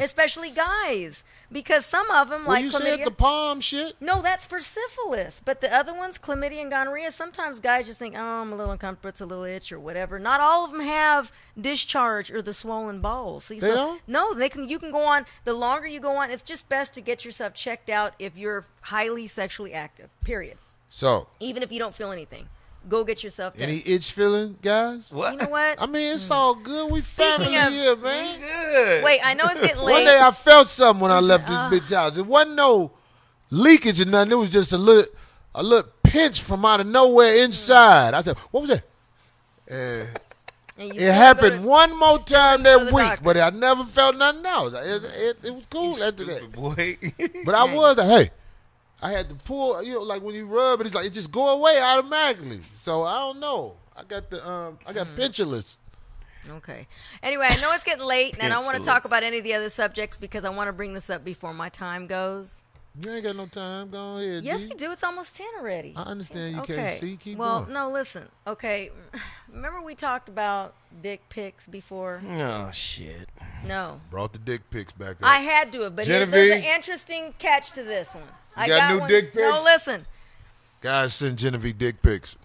especially guys, because some of them like you chlamydia. said the palm shit. No, that's for syphilis. But the other ones, chlamydia and gonorrhea, sometimes guys just think, oh, I'm a little uncomfortable, it's a little itch or whatever. Not all of them have discharge or the swollen balls. See, They don't? No, they can. You can go on. The longer you go on, it's just best to get yourself checked out if you're highly sexually active, period. So. Even if you don't feel anything. Go get yourself tested. Any itch feeling, guys? What? You know what? I mean, it's all good. We family here, man. Good. Wait, I know it's getting late. One day I felt something when I left this bitch house. It wasn't no leakage or nothing. It was just a little pinch from out of nowhere inside. I said, what was that? It happened one more time that week, doctor. But I never felt nothing else. It was cool after that. Boy. But I was like, hey. I had to pull, like when you rub it, it's like it just go away automatically. So I don't know. I got pendulous. Okay. Anyway, I know it's getting late, and I don't want to talk about any of the other subjects because I want to bring this up before my time goes. You ain't got no time. Go ahead. Yes, you do. It's almost 10 already. I understand you can't see. Keep going. going. No, listen. Okay. Remember we talked about dick pics before? Oh, shit. No. Brought the dick pics back up. I had to, but there's an interesting catch to this one. You got new dick pics? No, listen. Guys, send Genevieve dick pics.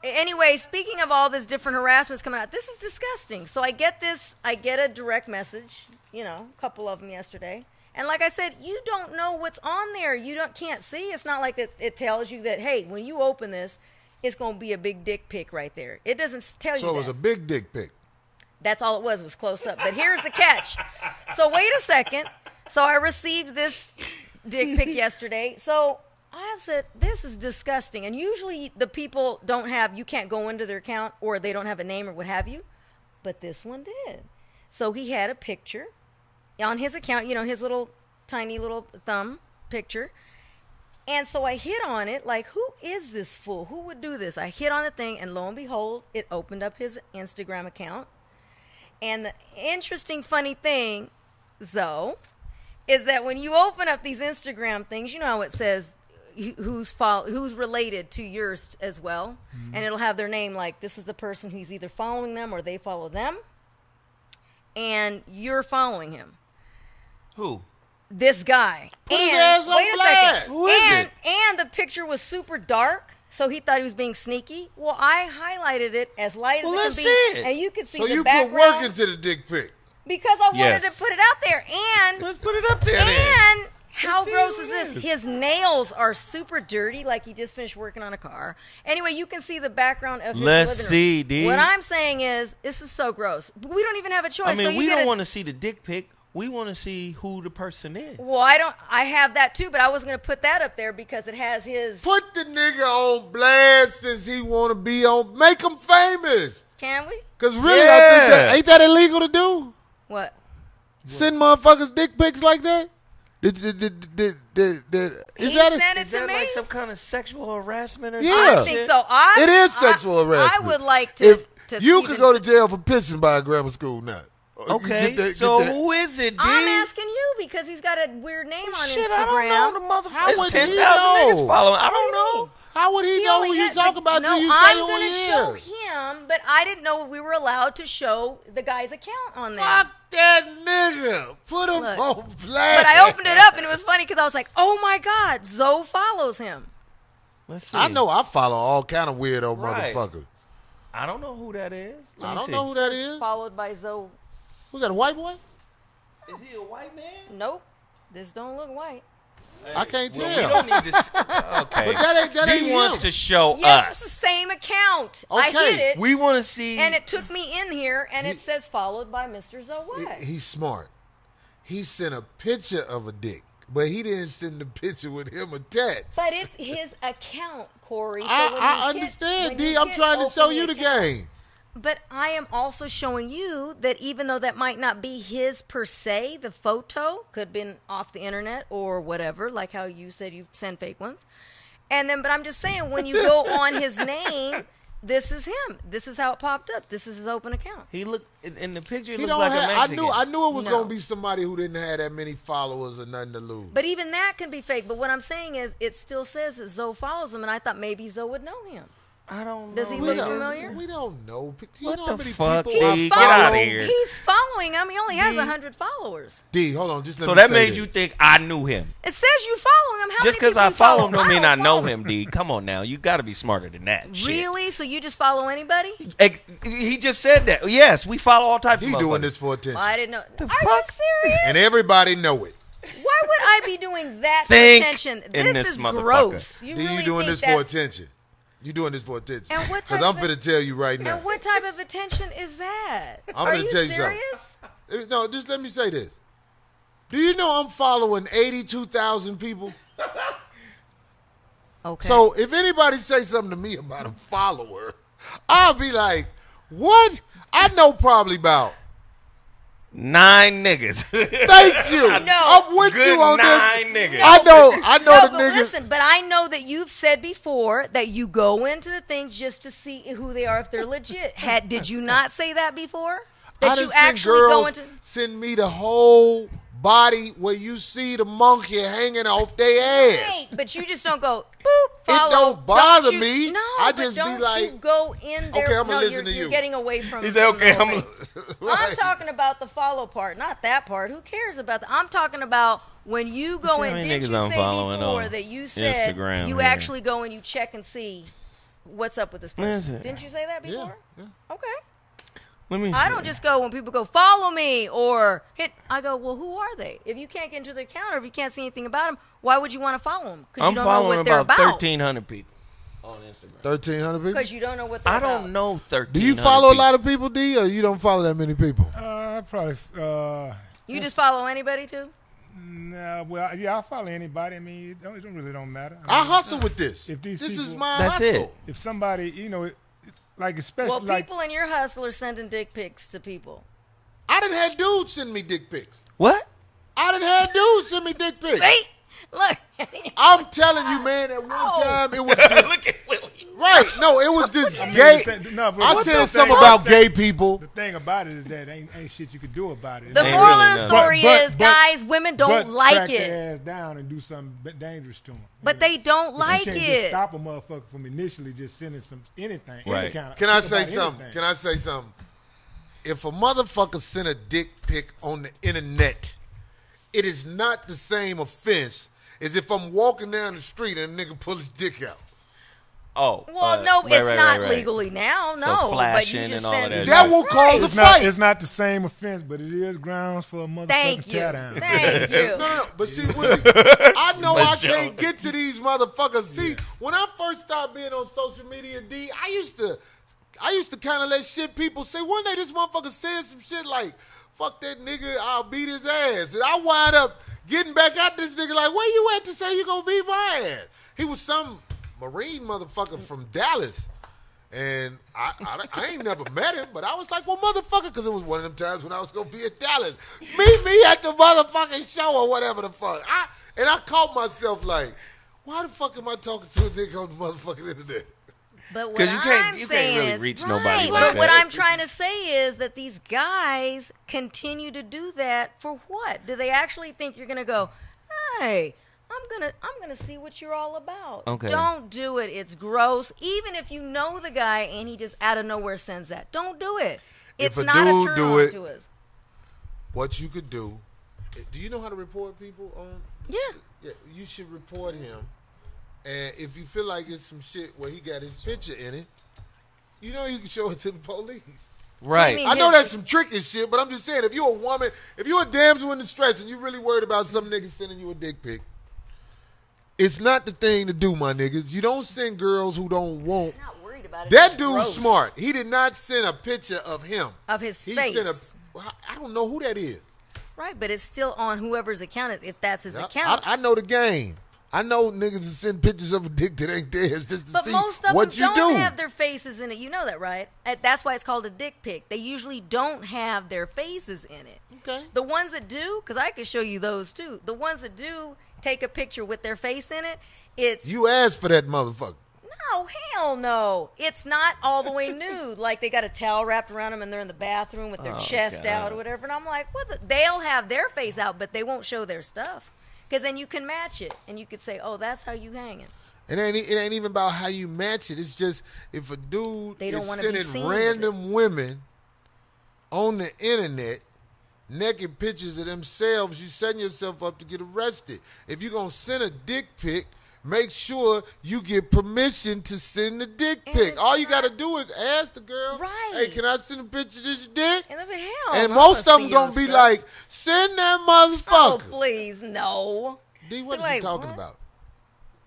Anyway, speaking of all this different harassments coming out, this is disgusting. So I get a direct message, a couple of them yesterday. And like I said, you don't know what's on there. Can't see. It's not like it tells you that, hey, when you open this, it's going to be a big dick pic right there. It doesn't tell you that. So it was a big dick pic. That's all it was close up. But here's the catch. So wait a second. So I received this dick pic yesterday. So I said, this is disgusting. And usually the people you can't go into their account or they don't have a name or what have you. But this one did. So he had a picture on his account, his little tiny little thumb picture. And so I hit on it like, who is this fool? Who would do this? I hit on the thing and lo and behold, it opened up his Instagram account. And the interesting, funny thing, Zoe, is that when you open up these Instagram things, you know how it says who's related to yours as well, and it'll have their name like this is the person who's either following them or they follow them, and you're following him. Who? This guy. Put his ass on blast. Who is it? And the picture was super dark, so he thought he was being sneaky. Well, I highlighted it as light as it can be, and you could see the background. So you put work into the dick pic. Because I wanted to put it out there, and let's put it up there. And how gross is this? His nails are super dirty, like he just finished working on a car. Anyway, you can see the background of his living room. Let's see, D. What I'm saying is, this is so gross. We don't even have a choice. I mean, we don't want to see the dick pic. We want to see who the person is. Well, I have that too, but I wasn't going to put that up there because it has his. Put the nigga on blast since he want to be on. Make him famous. Can we? Because really, I think ain't that illegal to do? What? Send motherfuckers dick pics like that? Is sent it to me? Like some kind of sexual harassment or something? I think so. It is sexual harassment. I would like to. You could go to jail for pissing by a grammar school now. Okay, who is it, D? I'm asking you because he's got a weird name on Instagram. I don't know the motherfucker. How would 10,000 he know? niggas following. I don't know. How would he know who you talking about? No, you I'm say going to show him, but I didn't know we were allowed to show the guy's account on there. Fuck that nigga. Put him on blast. But I opened it up, and it was funny because I was like, oh, my God, Zoe follows him. Let's see. I know I follow all kind of weirdo motherfuckers. I don't know who that is. I don't know who that is. Followed by Zoe. Who's that, a white boy? Is he a white man? Nope. This don't look white. I can't tell. We don't need to. Okay. But that ain't he wants to show yes, us. It's the same account. Okay. I hit it. We want to see. And it took me in here, and it says followed by Mr. Zoe. He's smart. He sent a picture of a dick, but he didn't send the picture with him attached. But it's his account, Corey. So I understand, D. I'm trying to show you the game. But I am also showing you that even though that might not be his per se, the photo could have been off the internet or whatever, like how you said you send fake ones. And then, but I'm just saying, when you go on his name, this is him. This is how it popped up. This is his open account. He looked in the picture. He looks like a Mexican. I knew it was gonna be somebody who didn't have that many followers or nothing to lose. But even that can be fake. But what I'm saying is, it still says that Zoe follows him, and I thought maybe Zoe would know him. I don't know. Does he look familiar? We don't know. Do you What know the how many fuck, people D? I Get out follow? of here. He's following him. He only has 100 followers. D, hold on. Just let So me that say made this. you think I knew him. It says you follow him. How Just because because I follow him don't mean I know him, D. Come on now. You got to be smarter than that. Shit. Really? So you just follow anybody? He just said that. Yes, we follow all types of He motherfuckers. doing this for attention. Well, I didn't know. Are you fuck? serious? And everybody know it. Why would I be doing that Think for attention? in This this is motherfucker. gross. D, Really you doing think this for that's- attention. You doing this for attention. And what Because type I'm of- finna tell you right now. And what type of attention is that? I'm Are gonna you tell you serious? something. No, just let me say this. Do you know I'm following 82,000 people? Okay. So if anybody say something to me about a follower, I'll be like, what? I know probably about. 9 niggas. Thank you. No. I'm with Good you on 9 this. niggas. I know no, the but niggas. listen, but I know that you've said before that you go into the things just to see who they are, if they're legit. Did you not say that before? That I you done seen actually girls go into. send me the whole body where you see the monkey hanging off their ass. Right, but you just don't go boop. Follow. don't bother you, me. No, I but just be don't like, you go in there. okay, I'ma no, listen to you're you. getting away from. He said, from the okay, whole I'm thing. Right. I'm talking about the follow part, not that part. Who cares about that? I'm talking about when you go see in. how many Did niggas you I'm say following before on that you said Instagram you here? actually go and you check and see what's up with this person? Listen. Didn't you say that before? Yeah. Okay. Let me I see. don't just go when people go follow me or hit. I go, well, who are they? If you can't get into their account or if you can't see anything about them, why would you want to follow them? Because I'm you don't know following what they're about about. 1,300 people on Instagram. 1,300 people? Because you don't know what they're I about. don't know 1,300 Do you follow a lot of people, D, or you don't follow that many people? I probably. You just follow anybody too? Nah, well, yeah, I'll follow anybody. I mean, it really don't matter. I hustle with this. If these This is people- my That's hustle. it. If somebody, like especially Well, like people in your hustle are sending dick pics to people. I done had dudes send me dick pics. What? I done had dudes send me dick pics. See? Look. I'm telling you, man, at one Oh. time it was this. Look at Willie. Right. No, it was this I mean, gay. no, but I what said the something thing- about gay people. The thing about it is that ain't shit you could do about it. The Ain't moral really of the nothing. story is, guys, women don't but like track it. their ass down and do something dangerous to them. But they don't like you can't just it. stop a motherfucker from initially just sending anything. Any Right. kind of, Can I think say about something? anything. Can I say something? If a motherfucker send a dick pic on the internet, it is not the same offense as if I'm walking down the street and a nigga pull his dick out. Oh. Well, no, it's not right. legally now. So No, but flashing you just and all send of that. That will cause a It's not, fight. it's not the same offense, but it is grounds for a motherfucking Thank you. tear down. Thank you. No. But see, Willie, I know For I sure. can't get to these motherfuckers. See, when I first started being on social media, D, I used to kind of let shit people say. One day this motherfucker said some shit like, fuck that nigga, I'll beat his ass. And I wind up getting back at this nigga like, where you at to say you gonna beat my ass? He was some Marine motherfucker from Dallas. And I ain't never met him, but I was like, well, motherfucker, because it was one of them times when I was going to be in Dallas. Meet me at the motherfucking show or whatever the fuck. And I caught myself like, why the fuck am I talking to a nigga on the motherfucking internet? But what 'Cause you can't- I'm you can't saying really is, reach right, nobody but like what that. I'm trying to say is that these guys continue to do that for what? Do they actually think you're gonna go, hey, I'm gonna see what you're all about? Okay. Don't do it. It's gross. Even if you know the guy and he just out of nowhere sends that, don't do it. If It's a not dude a turn do on it- to us. What you could do, do you know how to report people on? Yeah. You should report him. And if you feel like it's some shit where he got his picture in it, you know you can show it to the police. Right. mean? I know His- that's some tricky shit, but I'm just saying, if you're a woman, if you're a damsel in distress and you're really worried about some nigga sending you a dick pic, it's not the thing to do, my niggas. You don't send girls who don't want. I'm not worried about it. That It's dude's gross. smart. He did not send a picture of him. Of his He face. sent I don't know who that is. Right, but it's still on whoever's account, if that's his account. I know the game. I know niggas that send pictures of a dick that ain't theirs just to But see most of what them you don't do. have their faces in it. You know that, right? That's why it's called a dick pic. They usually don't have their faces in it. Okay. The ones that do, because I could show you those too. The ones that do take a picture with their face in it, it's You asked for that motherfucker. no, hell no. It's not all the way nude. Like they got a towel wrapped around them and they're in the bathroom with their chest out or whatever. And I'm like, they'll have their face out, but they won't show their stuff. Because then you can match it and you could say, oh, that's how you hanging. It ain't even about how you match it. It's just if a dude They don't is wanna be sending seen with random women on the internet naked pictures of themselves, you setting yourself up to get arrested. If you're going to send a dick pic, make sure you get permission to send the dick pic. All you got to do is ask the girl, Right. hey, can I send a picture of your dick? And, And most of them going to be like, send that oh, motherfucker. please, no. D, what They're are you like, talking what? about?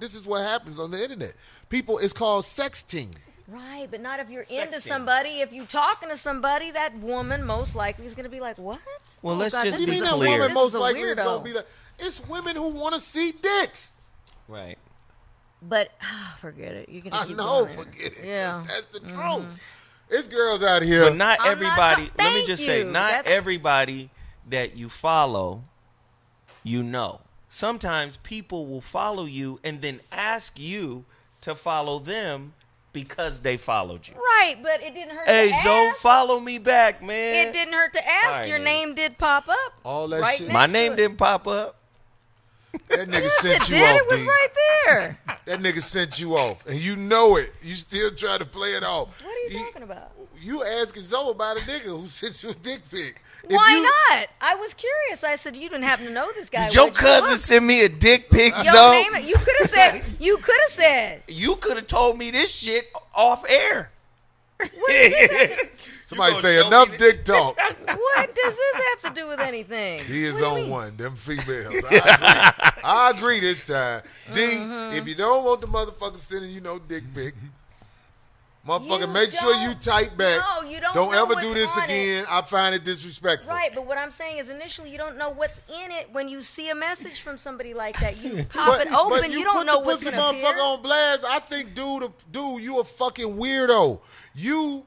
This is what happens on the internet. People, it's called sexting. Right, but not if you're into Sexting. somebody. If you talking to somebody, that woman most likely is going to be like, what? Well, let's just this You be is mean a- that clear. woman this most is a likely is weirdo. going to be like, it's women who want to see dicks. Right. But forget it. You can just I keep know, going. forget it. Yeah. That's the truth. It's girls out here. But not I'm not everybody. ta- let me Thank just say, you. not That's- everybody that you follow, you know. Sometimes people will follow you and then ask you to follow them because they followed you. Right, but it didn't hurt Hey, to Zoe, ask. follow me back, man. It didn't hurt to ask. All right, Your nigga. name did pop up. All that right shit. next My to name it. didn't pop up. That nigga Yes, sent it you did. off, It was D. right there. That nigga sent you off, and you know it. You still try to play it off. What are you talking about? You asking Zoe about a nigga who sent you a dick pic. If Why you- not? I was curious. I said, you didn't happen to know this guy. Did your would you? cousin Look, send me a dick pic, Yo, Zoe? name it. You could have said. You could have said. You could have told me this shit off air. What does this have to, Somebody gonna say show enough me dick talk. what does this have to do with anything? He is What do you on mean? one. Them females. I agree this time. D, if you don't want the motherfucker sending you no dick pic, motherfucker, You make sure you don't- type back. No, you don't Don't know ever what's do this on it. again. I find it disrespectful. Right, but what I'm saying is initially you don't know what's in it when you see a message from somebody like that. You pop it open, but you don't put know the what's pussy going to appear. motherfucker on blast. I think, dude, you a fucking weirdo. You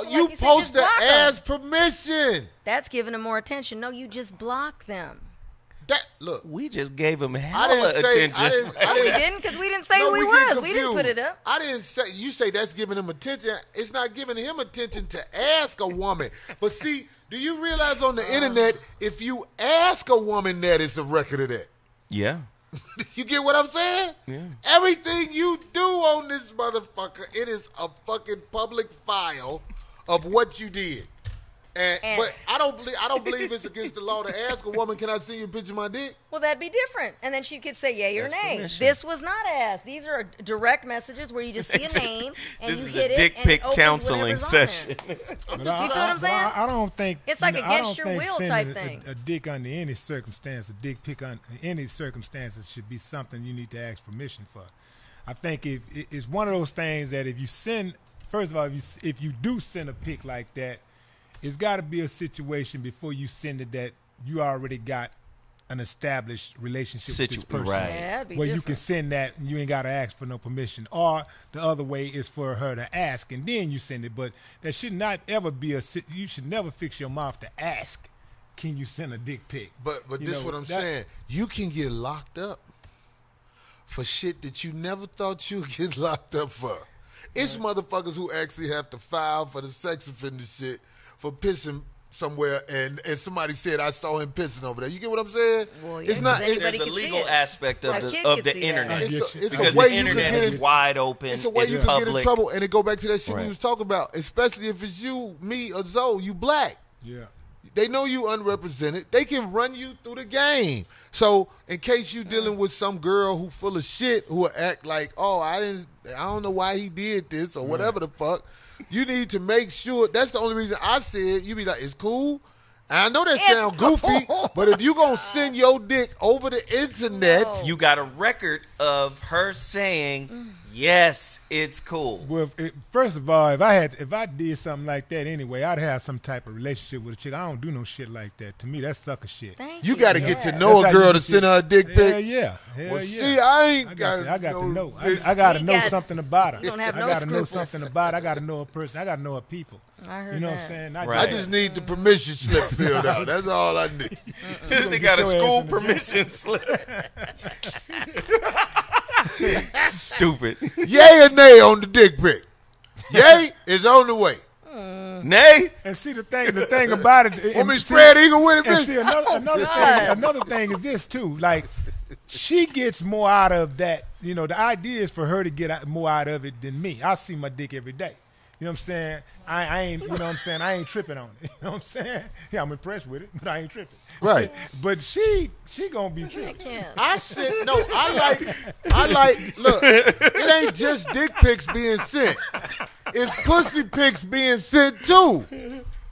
you said, supposed just to block 'em. ask permission. That's giving them more attention. No, you just block them. That look. We just gave him I hella didn't say. attention. I didn't. I We didn't. didn't because we didn't say No, who he get was. We didn't put confused. it up. I didn't say. You say that's giving him attention. It's not giving him attention to ask a woman. But see, do you realize on the internet, if you ask a woman that, it's a record of that. Yeah. You get what I'm saying? Yeah. Everything you do on this motherfucker, it is a fucking public file of what you did. And- But I don't believe it's against the law to ask a woman, can I see you a picture of my dick? Well, that'd be different. And then she could say yay or That's nay. permission. This was not asked. These are direct messages where you just see a name and This you is hit a it dick and it pic opens counseling whatever's on there. session. But You feel what I'm saying? I don't think It's like I against don't your think will sending type thing. A dick under any circumstance, a dick pic under any circumstances should be something you need to ask permission for. I think if it's one of those things that if you send, first of all, if you do send a pic like that, it's got to be a situation before you send it that you already got an established relationship with this person. Right. Yeah, that'd be Where you different. can send that and you ain't got to ask for no permission. Or the other way is for her to ask and then you send it. But there should not ever be you should never fix your mouth to ask, can you send a dick pic? But You this know, what I'm that- saying. You can get locked up for shit that you never thought you'd get locked up for. It's motherfuckers who actually have to file for the sex offender shit for pissing somewhere and somebody said I saw him pissing over there. You get what I'm saying? Well, yeah, it's not. 'cause anybody There's a can see legal it. aspect A of kid the could see that. internet. It's a Because way the you can internet get is in- wide open. It's a way you can get in public. trouble, and it go back to that shit we Right. was talking about. Especially if it's you, me, or Zoe. You black. Yeah. They know you unrepresented. They can run you through the game. So in case you dealing with some girl who full of shit who will act like, oh, I don't know why he did this or whatever the fuck. You need to make sure. That's the only reason I said you be like, it's cool. And I know that It's sound goofy, cool. but if you gonna send your dick over the internet, No. You got a record of her saying, yes, it's cool. Well, first of all, if I did something like that anyway, I'd have some type of relationship with a chick. I don't do no shit like that. To me, that's sucker shit. Thank you got to yeah. get to know That's a how you girl to get send her a dick pic. Hell yeah. Hell Well, yeah. see, I ain't I got got to know. bitch. I got to We know got- something about her. we don't have I no got to know scruples. something about her. I got to know a person. I got to know her people. I heard You know that. what I'm saying? Not Right. I just need the permission slip filled out. That's all I need. They got a get your school ass in the permission slip. Stupid. Yay or nay on the dick pic? Yay is on the way. Nay? And see the thing about it. Want me to and spread eagle with it, And bitch? see another thing is this too. Like she gets more out of that you know, the idea is for her to get more out of it than me. I see my dick every day. You know what I'm saying? I ain't, you know what I'm saying? I ain't tripping on it. You know what I'm saying? Yeah, I'm impressed with it, but I ain't tripping. Right. But she gonna be I tripping. can't. I like, look, it ain't just dick pics being sent. It's pussy pics being sent too.